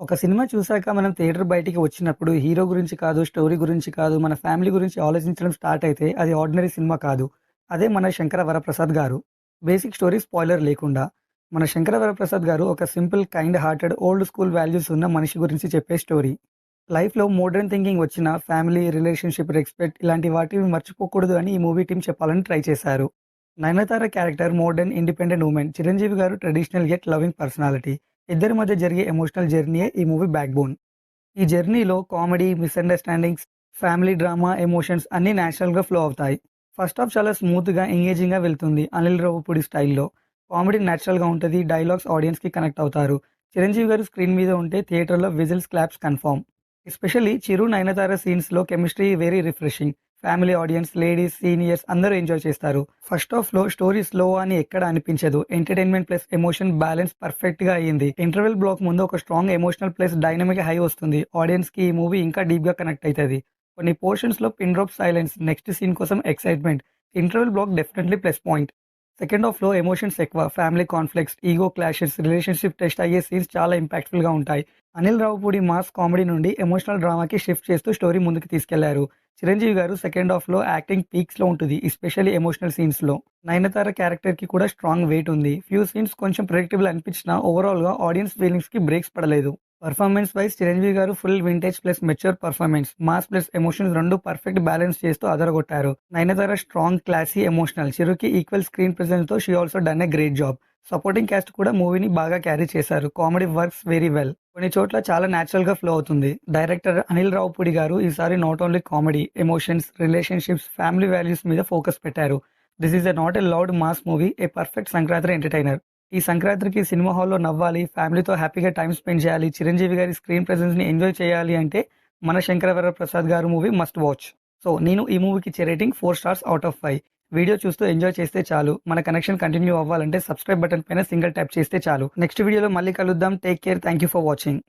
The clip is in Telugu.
ఒక సినిమా చూసాక మనం థియేటర్ బయటికి వచ్చినప్పుడు హీరో గురించి కాదు, స్టోరీ గురించి కాదు, మన ఫ్యామిలీ గురించి ఆలోచించడం స్టార్ట్ అయితే అది ఆర్డినరీ సినిమా కాదు. అదే మన 'శంకర వరప్రసాద్' గారు. బేసిక్ స్టోరీ స్పాయిలర్ లేకుండా మన 'శంకర వరప్రసాద్' గారు ఒక simple, kind hearted, old school values ఉన్న మనిషి గురించి చెప్పే స్టోరీ. లైఫ్‌లో మోడర్న్ థింకింగ్ వచ్చినా ఫ్యామిలీ, రిలేషన్‌షిప్, రెస్పెక్ట్ ఇలాంటి వాటిని మర్చిపోకూడదు అని ఈ మూవీ టీమ్ చెప్పాలని ట్రై చేశారు. Nayanthara character modern, independent women. Chiranjeevi గారు ట్రెడిషనల్ యెట్ లవింగ్ పర్సనాలిటీ. ఇద్దరి మధ్య జరిగే ఎమోషనల్ జర్నీయే ఈ మూవీ బ్యాక్‌బోన్. ఈ జర్నీలో comedy, misunderstandings, family drama, emotions అన్నీ నేచురల్‌గా ఫ్లో అవుతాయి. ఫస్ట్ హాఫ్ చాలా స్మూత్‌గా, ఎంగేజింగ్‌గా వెళ్తుంది. అనిల్ రావిపూడి స్టైల్‌లో. కామెడీ నేచురల్‌గా ఉంటది. డైలాగ్స్ ఆడియన్స్‌కి కనెక్ట్ అవుతారు. చిరంజీవి గారు స్క్రీన్ మీద ఉంటే థియేటర్‌లో whistles, claps confirm. Especially Chiru, Nayanthara సీన్స్‌లో chemistry very refreshing. Family audience, ladies, seniors అందరూ ఎంజాయ్ చేస్తారు. ఫస్ట్ హాఫ్‌లో స్టోరీ స్లో అని ఎక్కడ అనిపించదు. ఎంటర్‌టైన్‌మెంట్ ప్లస్ ఎమోషన్ బ్యాలెన్స్ పర్ఫెక్ట్‌గా అయ్యింది. ఇంటర్వెల్ బ్లాక్ ముందు ఒక strong emotional plus dynamic high వస్తుంది. ఆడియన్స్‌కి ఈ మూవీ ఇంకా డీప్‌గా కనెక్ట్ అయితది. కొన్ని పోర్షన్స్‌లో pin drop silence, next scene కోసం excitement. Interval block definitely plus point. Second హాఫ్‌లో ఎమోషన్స్ ఎక్కువ. Family conflicts, ego clashes, relationship test అయ్యే సీన్స్ చాలా ఇంపాక్ట్‌ఫుల్‌గా ఉంటాయి. అనిల్ రావిపూడి మాస్ కామెడీ నుండి ఎమోషనల్ డ్రామాకి షిఫ్ట్ చేస్తూ స్టోరీ ముందుకు తీసుకెళ్లారు. చిరంజీవి గారు సెకండ్ హాఫ్‌లో యాక్టింగ్ పీక్స్‌లో ఉంటుంది. Especially emotional సీన్స్‌లో. నయనతార క్యారెక్టర్‌కి కూడా స్ట్రాంగ్ వెయిట్ ఉంది. ఫ్యూ సీన్స్ కొంచెం ప్రెడిక్టబుల్ అనిపించినా ఓవరాల్‌గా ఆడియన్స్ ఫీలింగ్స్‌కి బ్రేక్స్ పడలేదు. Performance wise Chiranjeevi garu full vintage plus mature performance, mass plus emotions రెండు పర్ఫెక్ట్ బ్యాలెన్స్ చేస్తూ అదరగొట్టారు. Nayanthara strong, classy, emotional. చిరుకి ఈక్వల్ స్క్రీన్ ప్రెజెన్స్‌తో she also done a great job. Supporting cast కూడా మూవీని బాగా క్యారీ చేశారు. Comedy works very well. కొన్ని చోట్ల చాలా నేచురల్‌గా ఫ్లో అవుతుంది. డైరెక్టర్ అనిల్ రావిపూడి గారు ఈసారి not only comedy, emotions, relationships, family values మీద ఫోకస్ పెట్టారు. This is a not a loud mass movie, a perfect Sankranti entertainer. ఈ సంక్రాంతికి సినిమా హాల్‌లో నవ్వాలి, ఫ్యామిలీతో హ్యాపీగా టైమ్ స్పెండ్ చేయాలి, చిరంజీవి గారి స్క్రీన్ ప్రెజెన్స్‌ని ఎంజాయ్ చేయాలి అంటే మన 'శంకర వరప్రసాద్' గారు మూవీ మస్ట్ వాచ్. సో నేను ఈ మూవీకి ఇచ్చే rating 4 stars out of 5. Video చూస్తూ ఎంజాయ్ చేస్తే చాలు. మన కనెక్షన్ కంటిన్యూ అవ్వాలంటే సబ్స్క్రైబ్ బటన్ పైన సింగిల్ ట్యాప్ చేస్తే చాలు. నెక్స్ట్ వీడియోలో మళ్ళీ కలుద్దాం. Take care. Thank you for watching.